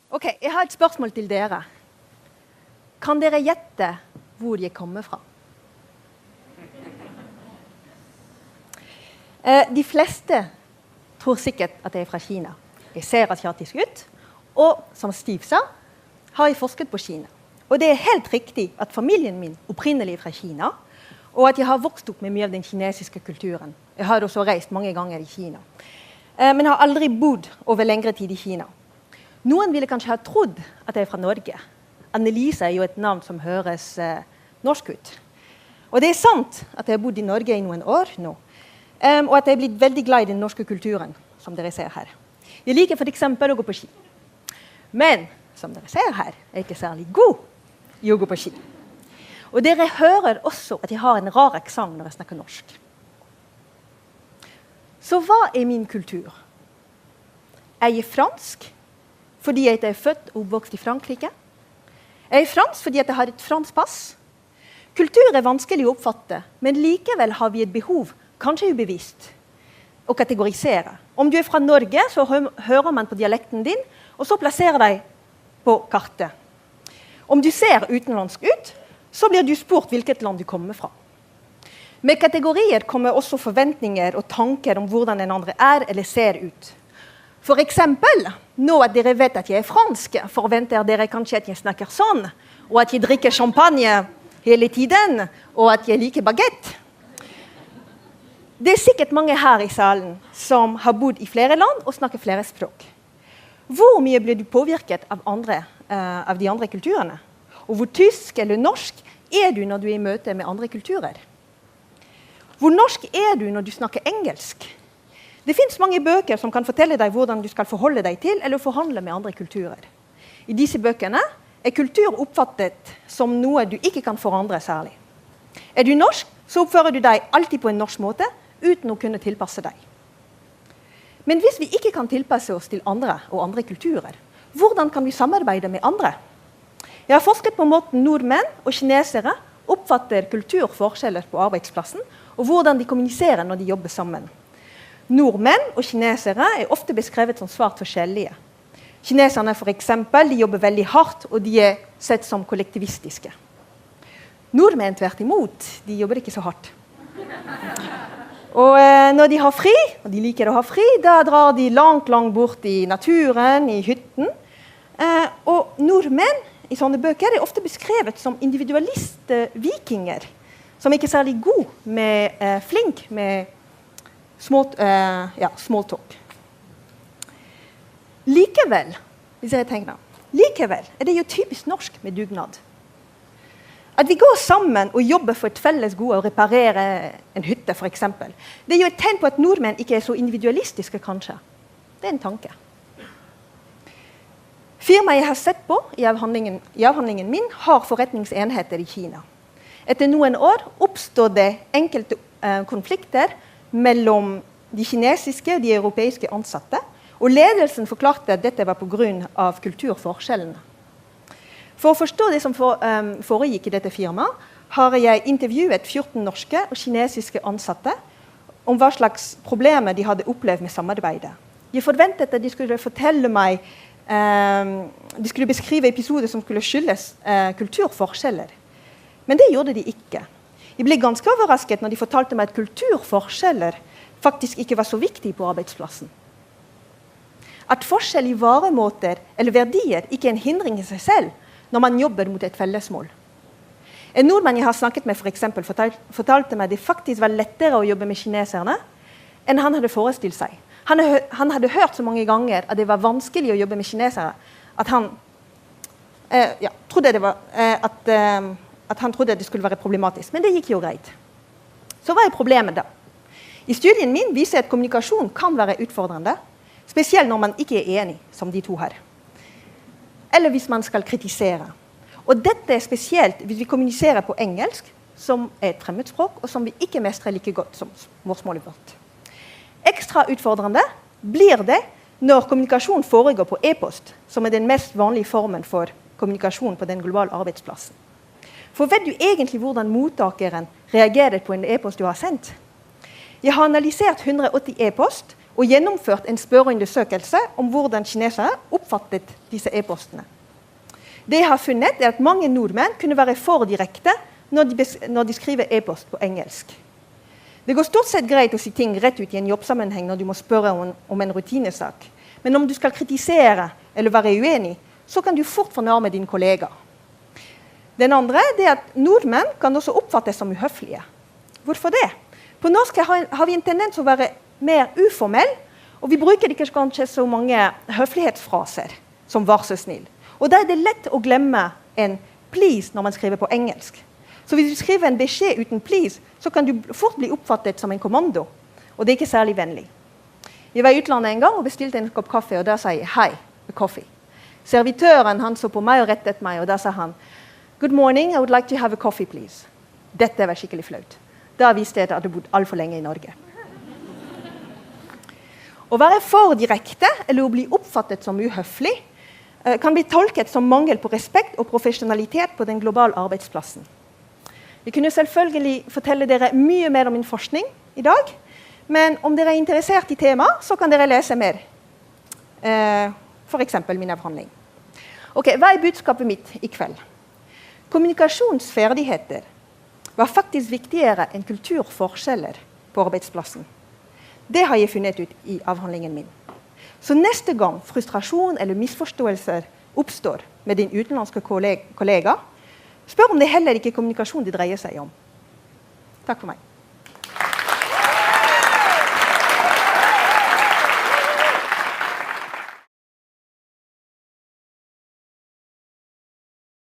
Ok, jeg har et spørsmål til dere. Kan dere gjette hvor jeg kommer fra? De fleste tror sikkert at jeg er fra Kina. Jeg ser asiatisk ut, og som Steve sa, har jeg forsket på Kina. Og det er helt riktig at familien min opprinnelig er fra Kina, og at jeg har vokst opp med mye av den kinesiske kulturen. Jeg har også reist mange ganger i Kina. Men jeg har aldri bodd over lengre tid i Kina. Noen ville kanskje ha trodd at jeg er fra Norge. Annelise er jo et navn som høres norsk ut. Og det er sant at jeg har bodd i Norge i noen år nå. Og at jeg er blitt veldig glad i den norske kulturen, som dere ser her. Jeg liker for eksempel å gå på ski. Men, som dere ser her, er jeg ikke særlig god i å gå på ski. Og dere hører også at jeg har en rar aksent når jeg snakker norsk. Så hva er min kultur? Er jeg fransk fordi jeg er født og oppvokst i Frankrike? Er jeg fransk fordi jeg har et fransk pass? Kultur er vanskelig å oppfatte, men likevel har vi et behov, kanskje ubevisst, å kategorisere. Om du er fra Norge, så hører man på dialekten din, og så plasserer deg på kartet. Om du ser utenlandsk ut, så blir du spurt hvilket land du kommer fra. Med kategorier kommer også forventninger og tanker om hvordan en andre er eller ser ut. For eksempel, nå at dere vet at jeg er fransk, forventer dere kanskje at jeg snakker sånn, og at jeg drikker champagne hele tiden, og at jeg liker baguette. Det er sikkert mange her i salen som har bodd i flere land og snakker flere språk. Hvor mye blir du påvirket av de andre kulturene? Og hvor tysk eller norsk er du når du er i møte med andre kulturer? Hvor norsk er du når du snakker engelsk? Det finnes mange bøker som kan fortelle deg hvordan du skal forholde deg til eller forhandle med andre kulturer. I disse bøkene er kultur oppfattet som noe du ikke kan forandre særlig. Er du norsk, så oppfører du deg alltid på en norsk måte, uten å kunne tilpasse deg. Men hvis vi ikke kan tilpasse oss til andre og andre kulturer, hvordan kan vi samarbeide med andre? Jeg har forsket på måten nordmenn og kinesere oppfatter kulturforskjeller på arbeidsplassen, og hvordan de kommuniserer når de jobber sammen. Nordmenn og kinesere er ofte beskrevet som svært forskjellige. Kineserne for eksempel, de jobber veldig hardt, og de er sett som kollektivistiske. Nordmenn tvert imot, de jobber ikke så hardt. Og når de har fri, og de liker å ha fri, da drar de langt bort i naturen, i hytten. Og nordmenn i sånne bøker er ofte beskrevet som individualist-vikinger, som ikke er særlig flink med small talk. Likevel, hvis jeg tenker, likevel er det jo typisk norsk med dugnad. At vi går sammen og jobber for et felles gode og reparerer en hytte, for eksempel. Det er jo et tegn på at nordmenn ikke er så individualistiske, kanskje. Det er en tanke. Firmaet jeg har sett på i avhandlingen min, har forretningsenheter i Kina. Etter noen år oppstod det enkelte konflikter mellom de kinesiske og de europeiske ansatte, og ledelsen forklarte at dette var på grunn av kulturforskjellene. For å forstå det som foregikk i dette firmaet, har jeg intervjuet 14 norske og kinesiske ansatte om hva slags problemer de hadde opplevd med samarbeidet. Jeg forventet at de skulle fortelle meg, de skulle beskrive episoder som skulle skyldes kulturforskjeller. Men det gjorde de ikke. Jeg ble ganske overrasket når de fortalte meg at kulturforskjeller faktisk ikke var så viktig på arbeidsplassen. At forskjell i varemåter eller verdier ikke er en hindring i seg selv, når man jobber mot et fellesmål. En nordmann jeg har snakket med for eksempel, fortalte meg at det faktisk var lettere å jobbe med kineserne enn han hadde forestilt seg. Han hadde hørt så mange ganger at det var vanskelig å jobbe med kinesere, at han trodde det skulle være problematisk. Men det gikk jo greit. Så hva er problemet da? I studien min viser jeg at kommunikasjon kan være utfordrende, spesielt når man ikke er enig, som de to her. Eller hvis man skal kritisere. Og dette er spesielt hvis vi kommuniserer på engelsk, som er et fremmedspråk, og som vi ikke mestrer like godt som morsmålet vårt. Ekstra utfordrende blir det når kommunikasjon foregår på e-post, som er den mest vanlige formen for kommunikasjon på den globale arbeidsplassen. For vet du egentlig hvordan mottakeren reagerer på en e-post du har sendt? Jeg har analysert 180 e-post og gjennomført en spørreundersøkelse om hvordan kinesere oppfattet disse e-postene. Det jeg har funnet, er at mange nordmenn kunne være for direkte når de skriver e-post på engelsk. Det går stort sett greit å si ting rett ut i en jobbsammenheng når du må spørre om en rutinesak. Men om du skal kritisere eller være uenig, så kan du fort fornærme din kollega. Den andre er at nordmenn kan også oppfattes som uhøflige. Hvorfor det? På norsk har vi en tendens til å være mer uformell, og vi bruker ikke kanskje så mange høflighetsfraser som «var så snill». Og da er det lett å glemme en «please» når man skriver på engelsk. Så hvis du skriver en beskjed uten «please», så kan du fort bli oppfattet som en kommando, og det er ikke særlig vennlig. Jeg var i utlandet en gang og bestilte en kopp kaffe, og da sa jeg «Hi, coffee». Servitøren han så på meg og rettet meg, og da sa han «Good morning, I would like to have a coffee, please». Dette var skikkelig flaut. Da visste jeg at jeg hadde bodd alt for lenge i Norge. Å være for direkte eller å bli oppfattet som uhøflig kan bli tolket som mangel på respekt og profesjonalitet på den globale arbeidsplassen. Jeg kunne selvfølgelig fortelle dere mye mer om min forskning i dag, men om dere er interessert i temaet, så kan dere lese mer. For eksempel min avhandling. Ok, hva er budskapet mitt i kveld? Kommunikasjonsferdigheter var faktisk viktigere enn kulturforskjeller på arbeidsplassen. Det har jeg funnet ut i avhandlingen min. Så neste gang frustrasjon eller misforståelser oppstår med din utenlandske kollega, spør om det heller ikke kommunikasjon det dreier seg om. Takk for meg.